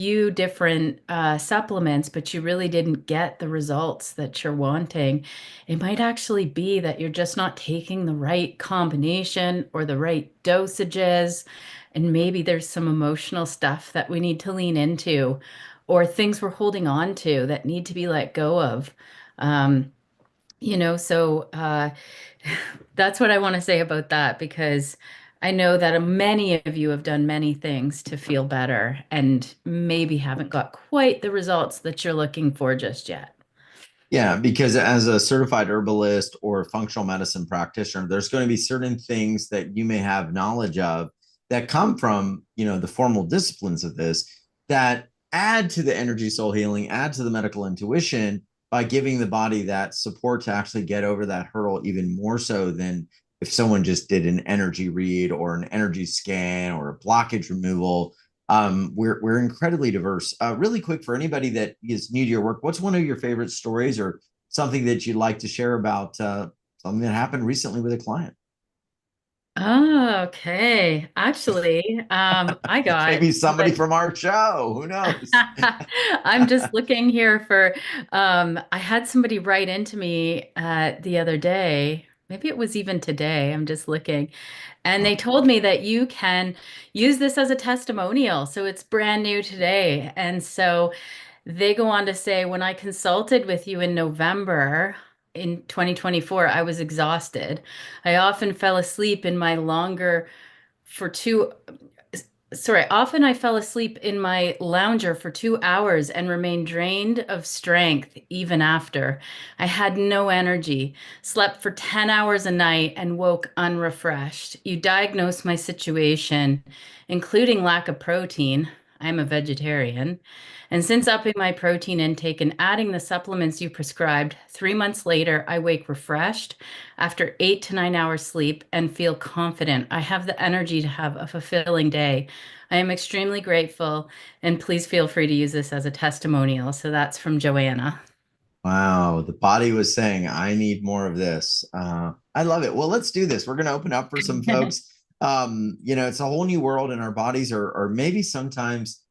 few different supplements, but you really didn't get the results that you're wanting, it might actually be that you're just not taking the right combination or the right dosages. And maybe there's some emotional stuff that we need to lean into, or things we're holding on to that need to be let go of. Um, so that's what I want to say about that, because I know that many of you have done many things to feel better and maybe haven't got quite the results that you're looking for just yet. Yeah, because as a certified herbalist or functional medicine practitioner, there's going to be certain things that you may have knowledge of that come from, the formal disciplines of this that add to the energy soul healing, add to the medical intuition by giving the body that support to actually get over that hurdle even more so than if someone just did an energy read or an energy scan or a blockage removal. We're incredibly diverse. Really quick, for anybody that is new to your work, what's one of your favorite stories or something that you'd like to share about something that happened recently with a client? Oh, okay. Actually, I got Maybe somebody somebody. from our show. Who knows? I'm just looking here for, I had somebody write into me the other day. Maybe it was even today. I'm just looking. And they told me that you can use this as a testimonial. So it's brand new today. And so they go on to say, when I consulted with you in November in 2024, I was exhausted. I often fell asleep in my longer for two sorry, often I fell asleep in my lounger for 2 hours and remained drained of strength even after. I had no energy, slept for 10 hours a night, and woke unrefreshed. You diagnosed my situation, including lack of protein. I'm a vegetarian. And since upping my protein intake and adding the supplements you prescribed, 3 months later, I wake refreshed after 8 to 9 hours sleep and feel confident. I have the energy to have a fulfilling day. I am extremely grateful, and please feel free to use this as a testimonial. So that's from Joanna. Wow, the body was saying, I need more of this. I love it. Well, let's do this. We're going to open up for some folks. It's a whole new world, and our bodies are maybe sometimes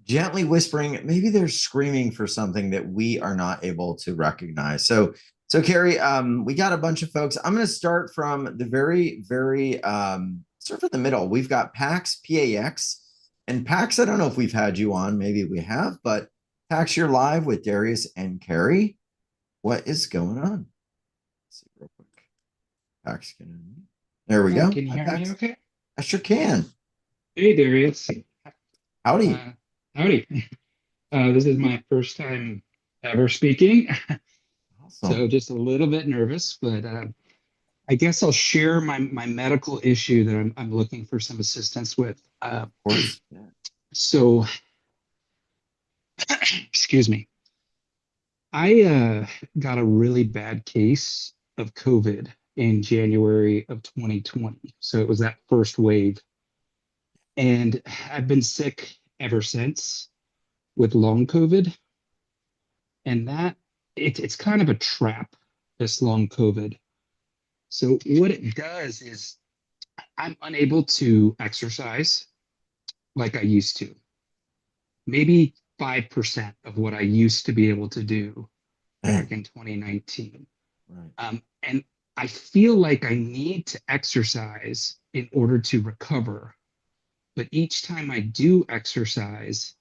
gently whispering, maybe they're screaming for something that we are not able to recognize. So Keri, we got a bunch of folks. I'm going to start from the very, very sort of in the middle. We've got Pax, PAX, and Pax. I don't know if we've had you on. Maybe we have, but Pax, you're live with Darius and Keri. What is going on? Let's see real quick. Pax, there we go. Can you Hi, hear me Pax. okay? I sure can. Hey, Darius. Howdy. Uh, Howdy. This is my first time ever speaking, Awesome. so just a little bit nervous, but I guess I'll share my medical issue that I'm looking for some assistance with. Of course. Yeah. So, excuse me. I got a really bad case of COVID in January of 2020. So it was that first wave, and I've been sick ever since with long COVID. And that it's kind of a trap, this long COVID. So what it does is I'm unable to exercise like I used to, maybe 5% of what I used to be able to do back Man. in 2019. Right. And I feel like I need to exercise in order to recover. But each time I do exercise,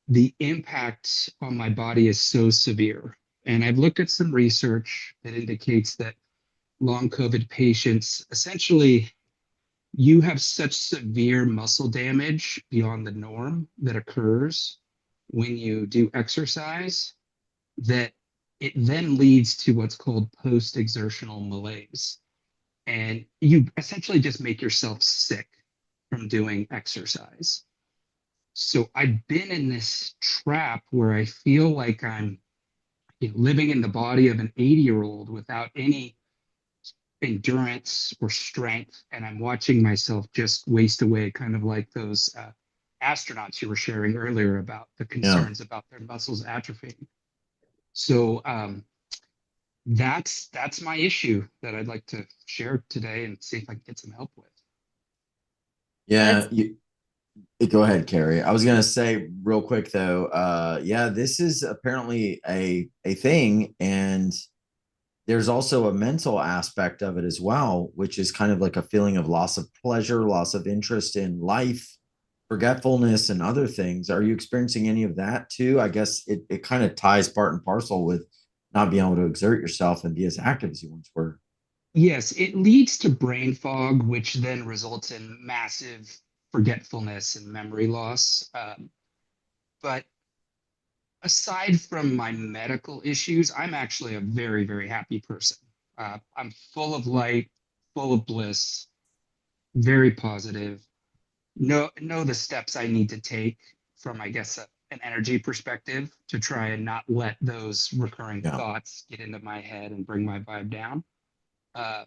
the impact on my body is so severe. And I've looked at some research that indicates that long COVID patients essentially you have such severe muscle damage beyond the norm that occurs when you do exercise that it then leads to what's called post exertional malaise. And you essentially just make yourself sick from doing exercise. So I've been in this trap where I feel like I'm living in the body of an 80-year-old without any endurance or strength. And I'm watching myself just waste away, kind of like those astronauts you were sharing earlier about the Yeah. concerns about their muscles atrophying. So that's my issue that I'd like to share today and see if I can get some help with. Yeah. That's Go ahead, Carrie. I was gonna say real quick though, yeah, this is apparently a thing, and there's also a mental aspect of it as well, which is kind of like a feeling of loss of pleasure, loss of interest in life, forgetfulness, and other things. Are you experiencing any of that too? I guess it kind of ties part and parcel with not being able to exert yourself and be as active as you once were. Yes, it leads to brain fog, which then results in massive forgetfulness and memory loss. But aside from my medical issues, I'm actually a very, very happy person. I'm full of light, full of bliss, very positive. Know the steps I need to take from, I guess, an energy perspective to try and not let those recurring Yeah. thoughts get into my head and bring my vibe down. Uh,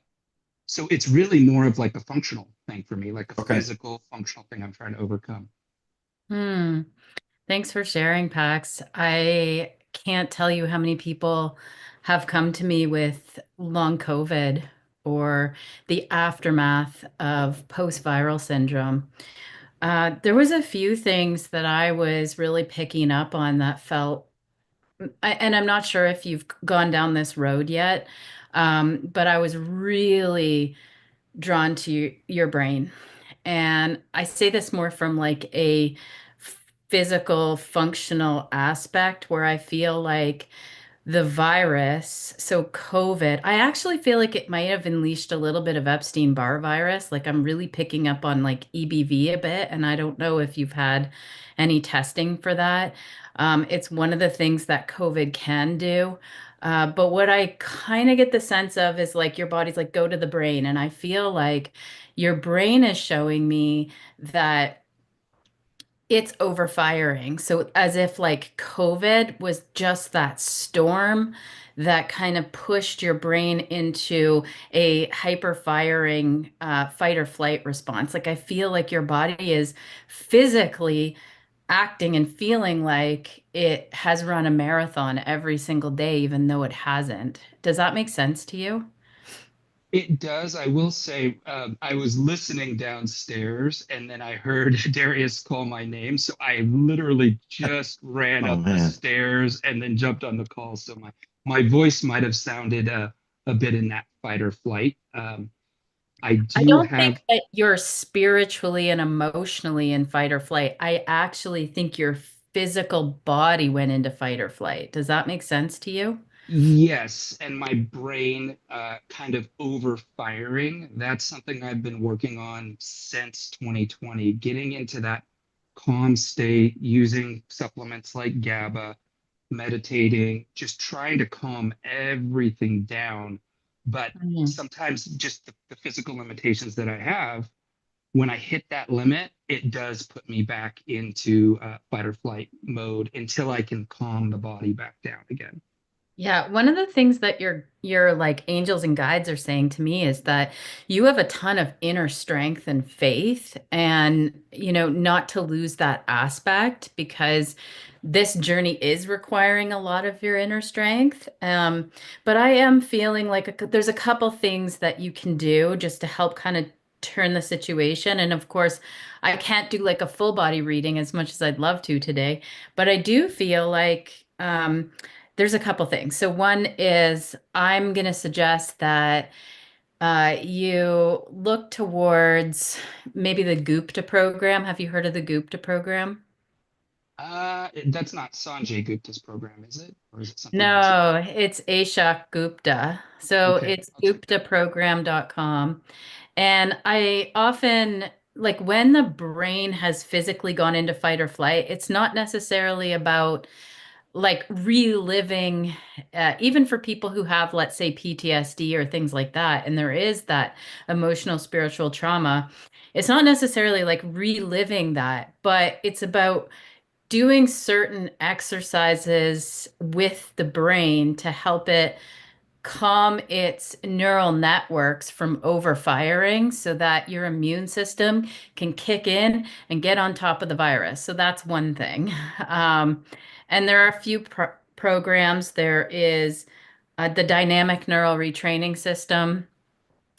so it's really more of like a functional thing for me, like a Okay. physical functional thing I'm trying to overcome. Hmm. Thanks for sharing, Pax. I can't tell you how many people have come to me with long COVID or the aftermath of post-viral syndrome. There was a few things that I was really picking up on that felt, and I'm not sure if you've gone down this road yet, but I was really drawn to your brain. And I say this more from like a physical, functional aspect where I feel like the virus, so COVID, I actually feel like it might have unleashed a little bit of Epstein-Barr virus. Like I'm really picking up on like EBV a bit, and I don't know if you've had any testing for that. It's one of the things that COVID can do. But what I kind of get the sense of is like your body's like, go to the brain. And I feel like your brain is showing me that it's overfiring. So as if like COVID was just that storm that kind of pushed your brain into a hyper firing fight or flight response. Like I feel like your body is physically acting and feeling like it has run a marathon every single day, even though it hasn't. Does that make sense to you? It does. I will say, I was listening downstairs and then I heard Darius call my name. So I literally just ran Oh up the man. stairs and then jumped on the call. So my voice might have sounded a bit in that fight or flight. I I do don't have, think that you're spiritually and emotionally in fight or flight. I actually think your physical body went into fight or flight. Does that make sense to you? yes, and my brain kind of overfiring. That's something I've been working on since 2020, getting into that calm state, using supplements like GABA, meditating, just trying to calm everything down. But Mhm. sometimes just the physical limitations that I have, when I hit that limit, it does put me back into fight or flight mode until I can calm the body back down again. Yeah, one of the things that your like angels and guides are saying to me is that you have a ton of inner strength and faith and not to lose that aspect because this journey is requiring a lot of your inner strength. But I am feeling like there's a couple things that you can do just to help kind of turn the situation. And of course, I can't do like a full body reading as much as I'd love to today, but I do feel like there's a couple things. So one is I'm going to suggest that you look towards maybe the Gupta program. Have you heard of the Gupta program? That's not Sanjay Gupta's program, is it? Or is it something else? No, it's Ashok Gupta. So Okay, it's I'll check that out. guptaprogram.com. And I often, like when the brain has physically gone into fight or flight, it's not necessarily about like reliving, even for people who have, let's say, PTSD or things like that, and there is that emotional spiritual trauma, it's not necessarily like reliving that, but it's about doing certain exercises with the brain to help it calm its neural networks from overfiring so that your immune system can kick in and get on top of the virus. So that's one thing. And there are a few programs. There is the dynamic neural retraining system.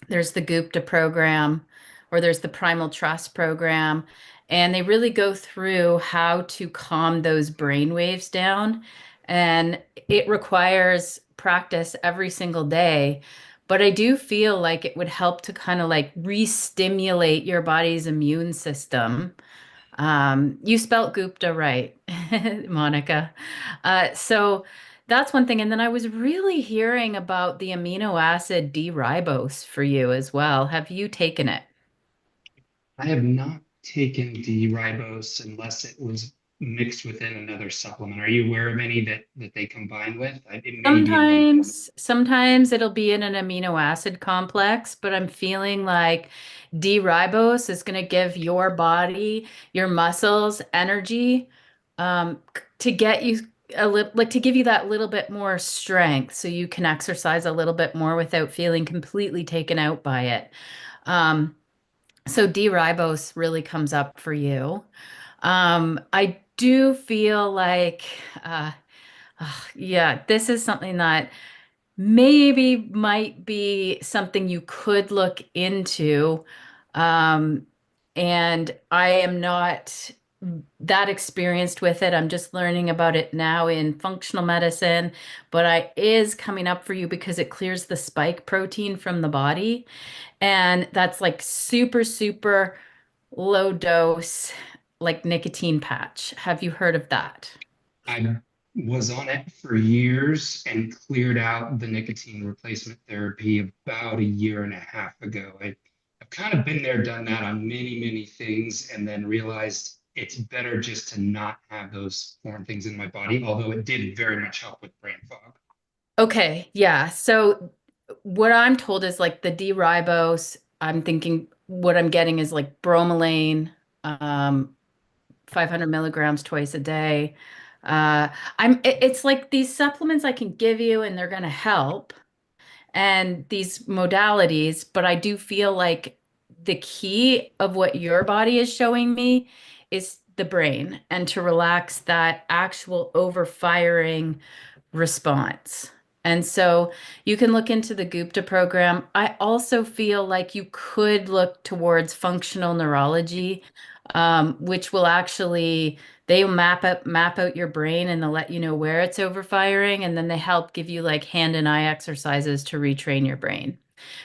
There's the Gupta program, or there's the Primal Trust program. and they really go through how to calm those brain waves down. And it requires practice every single day. But I do feel like it would help to kind of like re-stimulate your body's immune system. You spelt Gupta right, Monica. So that's one thing. And then I was really hearing about the amino acid D-ribose for you as well. Have you taken it? I have not taken D-ribose unless it was mixed within another supplement. Are you aware of any that they combine with? It may be in one. Sometimes it'll be in an amino acid complex, but I'm feeling like D-ribose is going to give your body, your muscles energy, to get you a little, like to give you that little bit more strength so you can exercise a little bit more without feeling completely taken out by it. Um, so D-ribose really comes up for you. I do feel like, yeah, this is something that maybe might be something you could look into. Um, and I am not that experienced with it. I'm just learning about it now in functional medicine, but I is coming up for you because it clears the spike protein from the body. And that's like super, super low dose, like nicotine patch. Have you heard of that? I was on it for years and cleared out the nicotine replacement therapy about a year and a half ago. I've kind of been there, done that on many, many things, and then realized it's better just to not have those foreign things in my body, although it did very much help with brain fog. Okay, yeah. So what I'm told is like the D-ribose, I'm thinking what I'm getting is like bromelain, um, 500 milligrams twice a day. It's like these supplements I can give you and they're going to help and these modalities, but I do feel like the key of what your body is showing me is the brain and to relax that actual overfiring response. And so you can look into the Gupta program. I also feel like you could look towards functional neurology, which will actually they map out your brain and they'll let you know where it's overfiring, and then they help give you like hand and eye exercises to retrain your brain.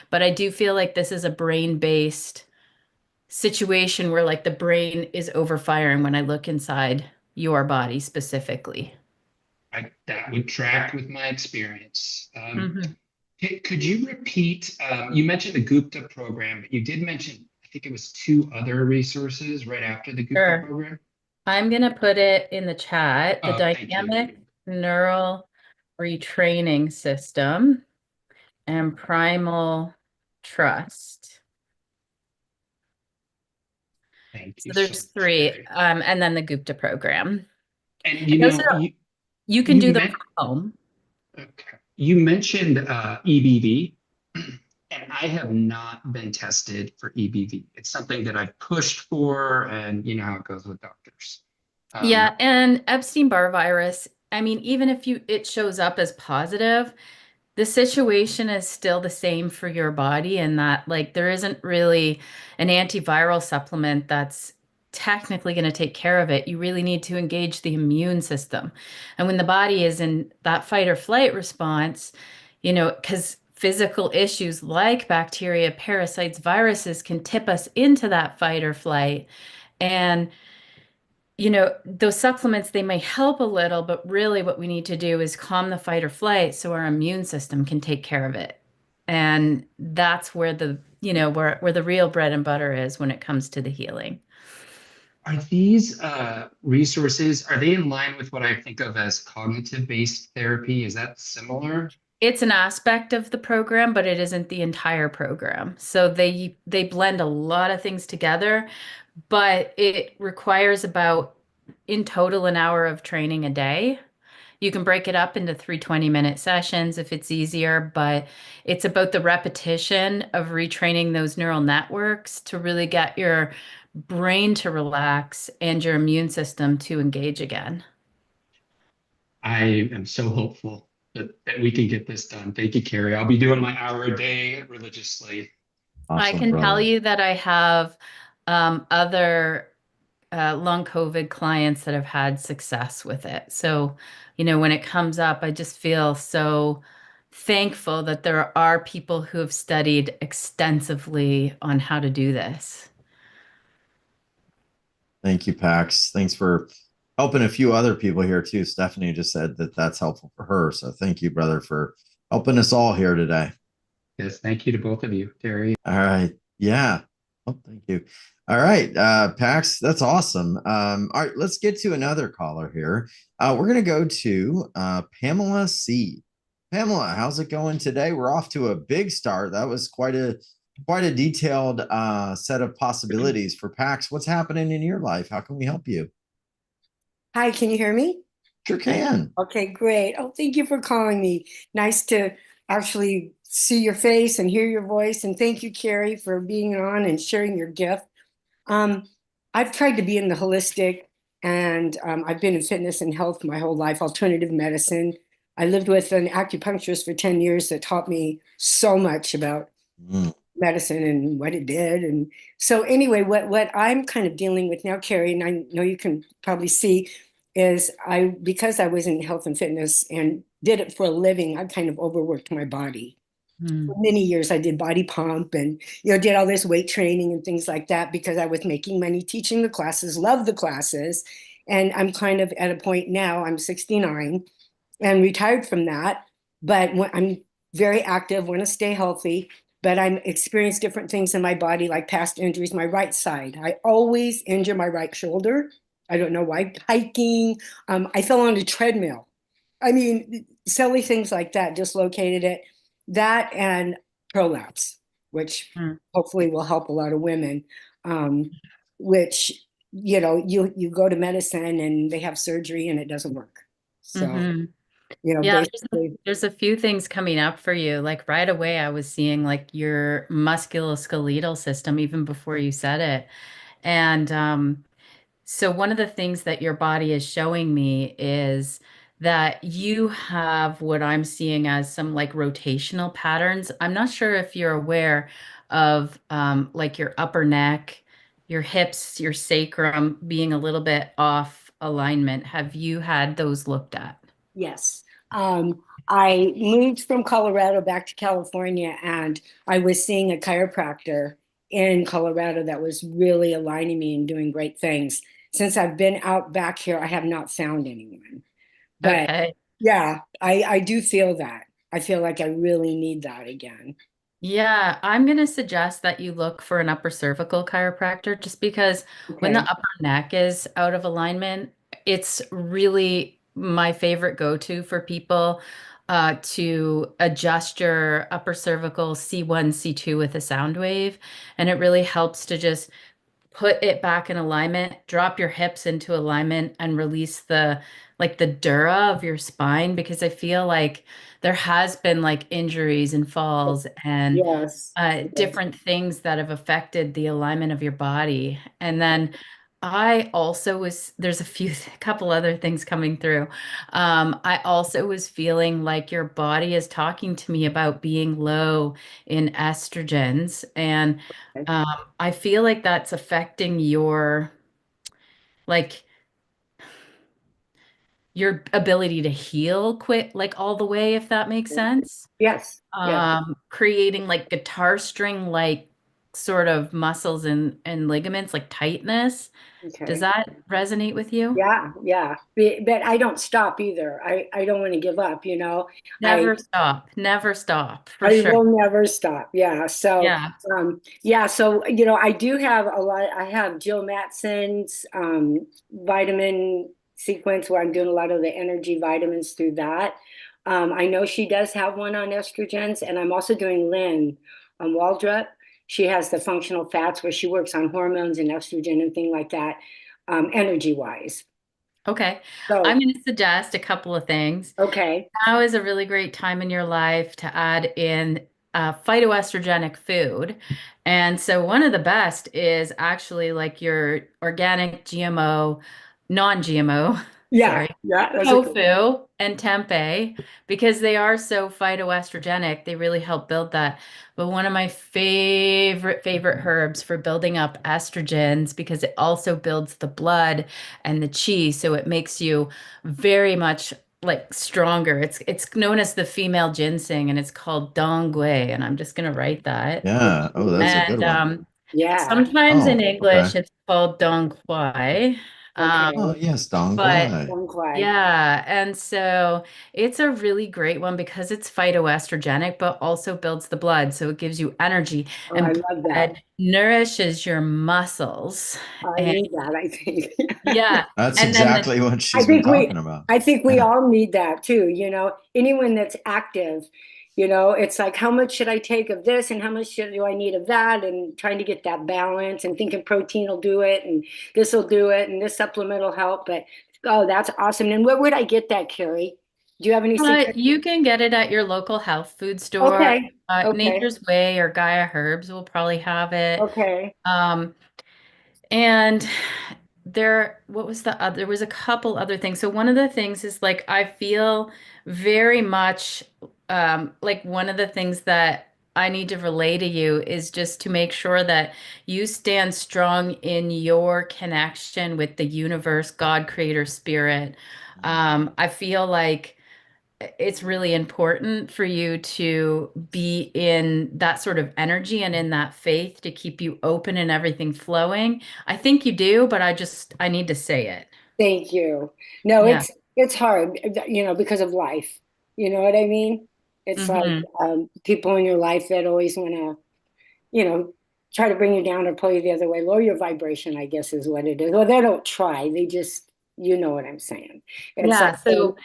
But I do feel like this is a brain-based situation where like the brain is overfiring when I look inside your body specifically. That would track with my experience. Mhm. Could you repeat? You mentioned the Gupta program, but you did mention, I think it was two other resources right after the Gupta Sure. program. I'm going to put it in the chat, the Thank you. dynamic neural retraining system and primal trust. Thank So you so there's much, three, Keri. and then the Gupta program. And And those are, you can you do them meant from home. okay. You mentioned EBV, and I have not been tested for EBV. It's something that I've pushed for, and you know how it goes with doctors. Um, Yeah, and Epstein-Barr virus, I mean, even if it shows up as positive, the situation is still the same for your body, and that like there isn't really an antiviral supplement that's technically going to take care of it. You really need to engage the immune system. And when the body is in that fight or flight response, because physical issues like bacteria, parasites, viruses can tip us into that fight or flight. And those supplements, they may help a little, but really what we need to do is calm the fight or flight so our immune system can take care of it. And that's where where the real bread and butter is when it comes to the healing. are these resources, are they in line with what I think of as cognitive-based therapy? Is that similar? It's an aspect of the program, but it isn't the entire program. So they blend a lot of things together, but it requires about in total an hour of training a day. You can break it up into 3 20-minute sessions if it's easier, but it's about the repetition of retraining those neural networks to really get your brain to relax and your immune system to engage again. I am so hopeful that we can get this done. Thank you, Keri. I'll be doing my hour a day religiously. I Awesome, can tell brother. you that I have other long COVID clients that have had success with it. So, when it comes up, I just feel so thankful that there are people who have studied extensively on how to do this. Thank you, Pax. Thanks for helping a few other people here too. Stephanie just said that that's helpful for her. So thank you, brother, for helping us all here today. Yes, thank you to both of you, Terry. All right. Yeah. Oh, thank you. All right. Pax, that's awesome. All right, let's get to another caller here. We're going to go to Pamela C. Pamela, how's it going today? We're off to a big start. That was quite a detailed set of possibilities for Pax. What's happening in your life? How can we help you? Hi, can you hear me? Sure can. Okay, great. Oh, thank you for calling me. Nice to actually see your face and hear your voice. And thank you, Keri, for being on and sharing your gift. Um, I've tried to be in the holistic, and I've been in fitness and health my whole life, alternative medicine. I lived with an acupuncturist for 10 years that taught me so much about Mm, medicine and what it did. And so anyway, what I'm kind of dealing with now, Keri, and I know you can probably see, is because I was in health and fitness and did it for a living, I kind of overworked my body. For Hmm. many years I did body pump and did all this weight training and things like that because I was making money teaching the classes, love the classes. And I'm kind of at a point now, I'm 69 and retired from that. But I'm very active, want to stay healthy, but I'm experienced different things in my body, like past injuries. My right side, I always injure my right shoulder. I don't know why. Hiking, I fell on a treadmill. I mean, silly things like that, dislocated it. That and prolapse, which Hmm. hopefully will help a lot of women. Um, which you go to medicine and they have surgery and it doesn't work. So Hmm. Yeah, basically, there's a few things coming up for you. Like right away, I was seeing like your musculoskeletal system even before you said it. And so one of the things that your body is showing me is that you have what I'm seeing as some like rotational patterns. I'm not sure if you're aware of like your upper neck, your hips, your sacrum being a little bit off alignment. Have you had those looked at? yes. I moved from Colorado back to California, and I was seeing a chiropractor in Colorado that was really aligning me and doing great things. Since I've been out back here, I have not found anyone. But Okay. yeah, I do feel that. I feel like I really need that again. Yeah, I'm going to suggest that you look for an upper cervical chiropractor just because when the Okay. upper neck is out of alignment, it's really my favorite go-to for people to adjust your upper cervical C1, C2 with a sound wave. And it really helps to just put it back in alignment, drop your hips into alignment and release the dura of your spine because I feel like there has been like injuries and falls and Yes. Yes. different things that have affected the alignment of your body. And then I also there's a couple other things coming through. I also was feeling like your body is talking to me about being low in estrogens. And um, I feel like that's affecting like, your ability to heal quick, like all the way, if that makes sense. Yes. Yes. Creating like guitar string like sort of muscles and ligaments, like tightness. Does Okay. that resonate with you? Yeah, yeah. But I don't stop either. I don't want to give up. Never stop, for I sure. will never stop. Yeah. So, Yeah. yeah. So, I do have a lot. I have Jill Matson's vitamin sequence where I'm doing a lot of the energy vitamins through that. I know she does have one on estrogens, and I'm also doing Lynn Waldrop. She has the functional fats where she works on hormones and estrogen and thing like that, energy wise. Okay. I'm So, going to suggest a couple of things. okay. Now is a really great time in your life to add in phytoestrogenic food. And so one of the best is actually like your organic GMO, non-GMO Yeah, sorry, yeah, that's okay. tofu and tempeh, because they are so phytoestrogenic. They really help build that. But one of my favorite herbs for building up estrogens, because it also builds the blood and the chi, so it makes you very much like stronger. It's known as the female ginseng, and it's called dong quai, and I'm just gonna write that. Yeah. Oh, that's a good And one. Yeah, sometimes in Oh, okay. English it's called dong quai. Oh, okay. yes, Don But Quai. Don't cry. yeah, and so it's a really great one because it's phytoestrogenic, but also builds the blood. So it gives you energy, Oh, I and love that. blood nourishes your muscles. I And need that, I think. yeah, That's and then the exactly what I she's been think talking about. I think we Yeah. all need that too, anyone that's active, it's like how much should I take of this and how much do I need of that, and trying to get that balance and thinking protein will do it and this will do it and this supplement will help. But oh, that's awesome. And where would I get that, Keri? Do you have any secret? you can get it at your local health food store. Okay. Okay. Nature's Way or Gaia Herbs will probably have it. Okay. Um, And what was the other? There was a couple other things. So one of the things is like I feel very much like one of the things that I need to relay to you is just to make sure that you stand strong in your connection with the universe, God, Creator, Spirit. I feel like it's really important for you to be in that sort of energy and in that faith to keep you open and everything flowing. I think you do, but I need to say it. Thank you. No, Yeah. it's hard, because of life. You know what I mean? It's like Hmm. people in your life that always want to, try to bring you down or pull you the other way. Lower your vibration, I guess, is what it is. Well, they don't try. They just, you know what I'm saying. It's like, Yeah. So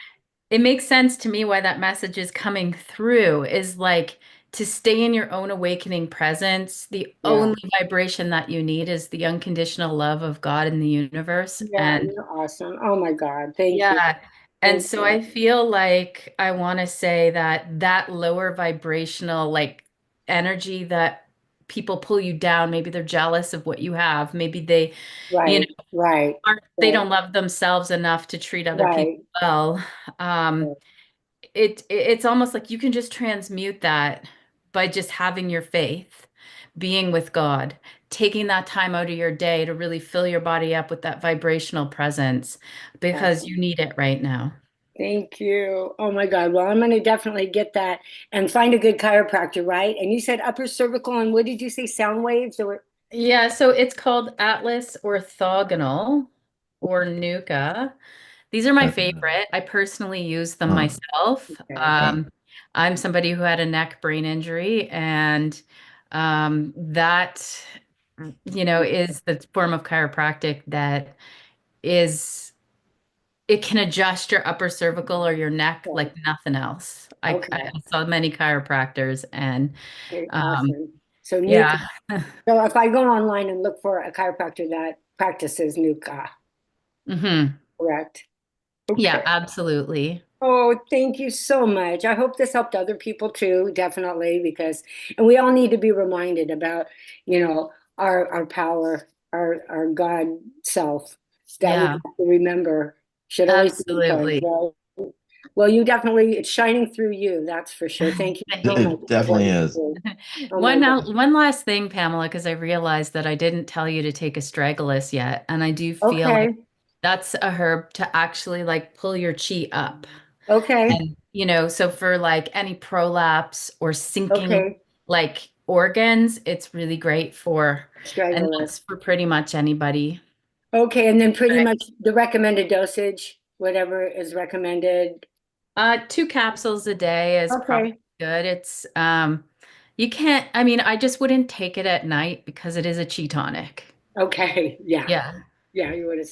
it makes sense to me why that message is coming through is like to stay in your own awakening presence. The yeah, only vibration that you need is the unconditional love of God in the universe. yeah, And you're awesome. Oh my God. Thank you. yeah. And Thank so you. I feel like I want to say that that lower vibrational like energy that people pull you down, maybe they're jealous of what you have, maybe you know, Right, right, they right, don't love themselves enough to treat other people right. well. Um, it's almost like you can just transmute that by just having your faith, being with God, taking that time out of your day to really fill your body up with that vibrational presence because Awesome. you need it right now. Thank you. Oh my God. Well, I'm going to definitely get that and find a good chiropractor, right? And you said upper cervical, and what did you say? Sound waves or Yeah, so it's called Atlas orthogonal or Nuka. These are my favorite. I personally use them Huh. myself. okay. Okay. I'm somebody who had a neck brain injury, and that, is the form of chiropractic that is, it can adjust your upper cervical or your neck Okay. like nothing else. I Okay. saw many chiropractors, and Okay. um, Awesome. So Nuka. yeah. So if I go online and look for a chiropractor that practices Nuka, Hmm. correct? Yeah, Okay. absolutely. Oh, thank you so much. I hope this helped other people too, definitely, and we all need to be reminded about, our power, our God self that we Yeah, have to remember should always be in charge, absolutely. right? Well, you definitely, it's shining through you, that's for sure. Thank you so Thank much It for what definitely you is. do. Oh my God. one last thing, Pamela, because I realized that I didn't tell you to take astragalus yet, and I do feel like Okay. that's a herb to actually like pull your chi up. Okay. And so for like any prolapse or sinking Okay. like organs, it's really great for, and Stragglers. that's for pretty much anybody. Okay. And then pretty much the recommended dosage, whatever is recommended. 2 capsules a day is probably Okay. good. You can't, I mean, I just wouldn't take it at night because it is a chi tonic. Okay. Yeah. Yeah. Yeah. You would have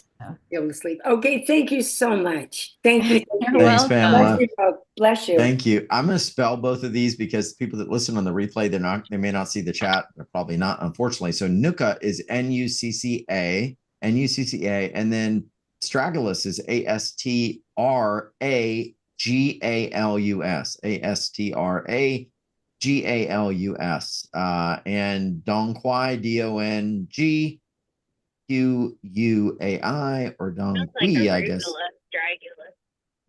been able to sleep. Okay. Thank you so much. Thank you. Thank You're you. Thanks, Bless welcome. Pamela. you both. Bless you. Thank you. I'm going to spell both of these because people that listen on the replay, they may not see the chat. They're probably not, unfortunately. So Nucca is Nucca, Nucca, and then Astragalus is Astragalus, and Dongquai, Dongquai or Sounds like a Dongqui, I guess. refill.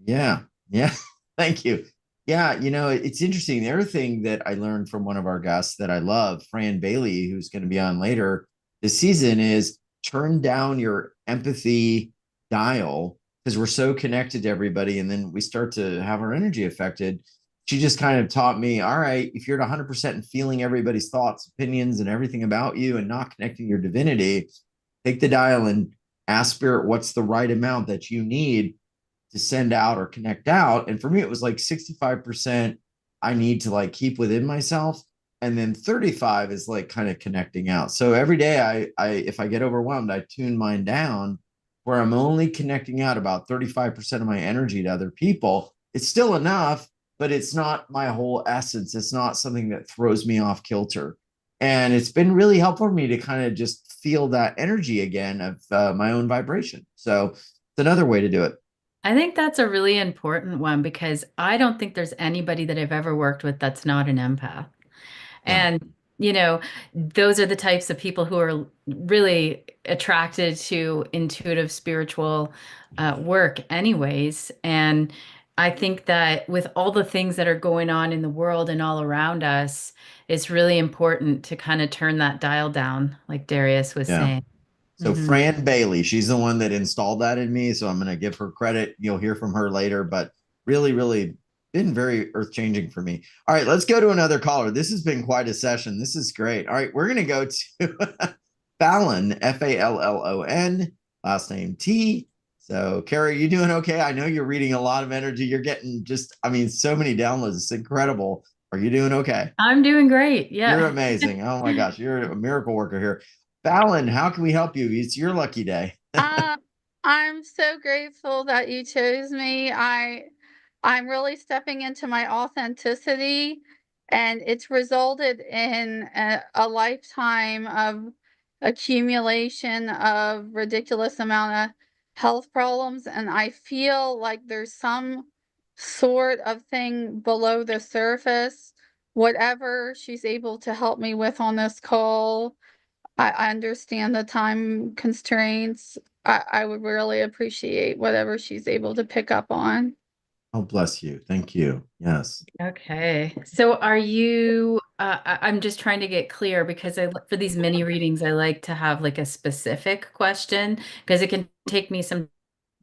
Yeah. Yeah. Thank you. Yeah. It's interesting. The other thing that I learned from one of our guests that I love, Fran Bailey, who's going to be on later this season, is turn down your empathy dial because we're so connected to everybody. And then we start to have our energy affected. She just kind of taught me, all right, if you're at 100% and feeling everybody's thoughts, opinions, and everything about you and not connecting your divinity, take the dial and ask spirit what's the right amount that you need to send out or connect out. And for me, it was like 65% I need to like keep within myself. And then 35 is like kind of connecting out. So every day I if I get overwhelmed, I tune mine down where I'm only connecting out about 35% of my energy to other people. It's still enough, but it's not my whole essence. It's not something that throws me off kilter. And it's been really helpful for me to kind of just feel that energy again of my own vibration. So it's another way to do it. I think that's a really important one because I don't think there's anybody that I've ever worked with that's not an empath. Yeah. And, those are the types of people who are really attracted to intuitive spiritual work, anyways. And I think that with all the things that are going on in the world and all around us, it's really important to kind of turn that dial down, like Darius was Yeah. saying. So Hmm. Fran Bailey, she's the one that installed that in me. So I'm going to give her credit. You'll hear from her later, but really, really been very earth changing for me. All right, let's go to another caller. This has been quite a session. This is great. All right, we're going to go to Fallon, Fallon, last name T. So Keri, you doing okay? I know you're reading a lot of energy. You're getting just, I mean, so many downloads. It's incredible. Are you doing okay? I'm doing great. You're Yeah. amazing. Oh my gosh, you're a miracle worker here. Fallon, how can we help you? It's your lucky day. Uh, I'm so grateful that you chose me. I'm really stepping into my authenticity, and it's resulted in a lifetime of accumulation of ridiculous amount of health problems, and I feel like there's some sort of thing below the surface. Whatever she's able to help me with on this call, I understand the time constraints. I would really appreciate whatever she's able to pick up on. Oh, bless you. Thank you. Yes. Okay. So are you, I'm just trying to get clear because for these mini readings, I like to have like a specific question because it can take me some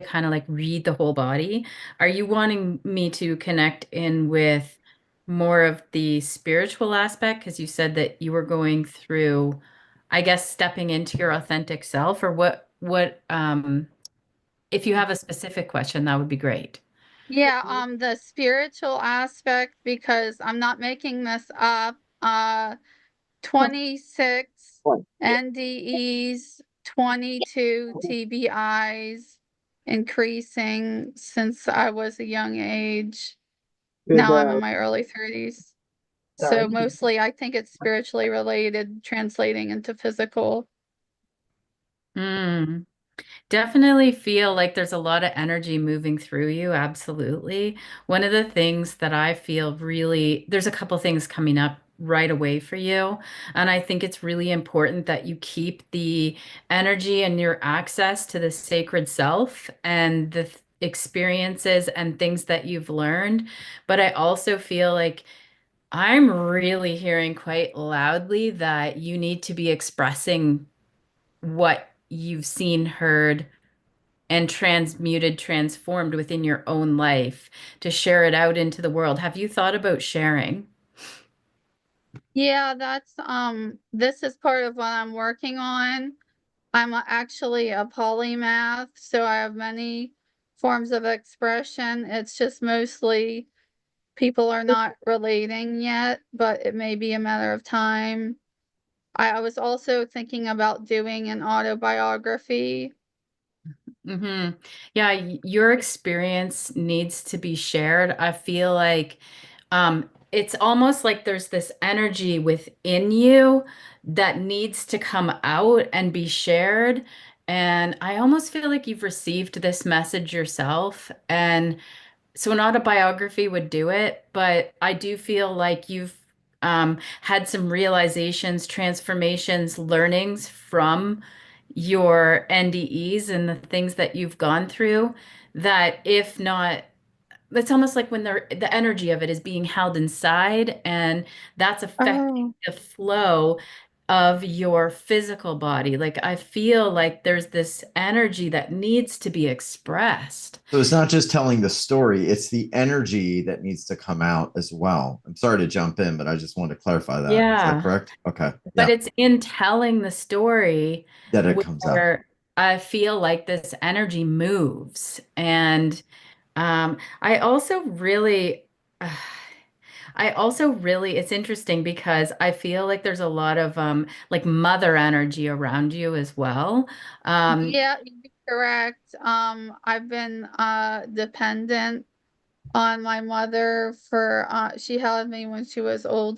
kind of like read the whole body. Are you wanting me to connect in with more of the spiritual aspect? Because you said that you were going through, I guess, stepping into your authentic self, or if you have a specific question, that would be great. Yeah, the spiritual aspect, because I'm not making this up. 26 NDEs, 22 TBIs, increasing since I was a young age. Now I'm in my early 30s. So mostly I think it's spiritually related, translating into physical. Mm. Definitely feel like there's a lot of energy moving through you. Absolutely. One of the things that I feel really, there's a couple things coming up right away for you. And I think it's really important that you keep the energy and your access to the sacred self and the experiences and things that you've learned. But I also feel like I'm really hearing quite loudly that you need to be expressing what you've seen, heard, and transmuted, transformed within your own life to share it out into the world. Have you thought about sharing? Yeah, that's this is part of what I'm working on. Actually a polymath, so I have many forms of expression. It's just mostly people are not relating yet, but it may be a matter of time. I was also thinking about doing an autobiography. Hmm. Yeah, your experience needs to be shared. I feel like it's almost like there's this energy within you that needs to come out and be shared. And I almost feel like you've received this message yourself. And so an autobiography would do it, but I do feel like you've had some realizations, transformations, learnings from your NDEs and the things that you've gone through, that if not, it's almost like when the energy of it is being held inside, and that's affecting Oh. the flow of your physical body. Like I feel like there's this energy that needs to be expressed. So it's not just telling the story, it's the energy that needs to come out as well. I'm sorry to jump in, but I just wanted to clarify that. Is that Yeah. correct? Okay. But Yeah. it's in telling the story That it comes out. where I feel like this energy moves. And I also really, it's interesting because I feel like there's a lot of like mother energy around you as well. Yeah, you're correct. I've been dependent on my mother for she had me when she was older.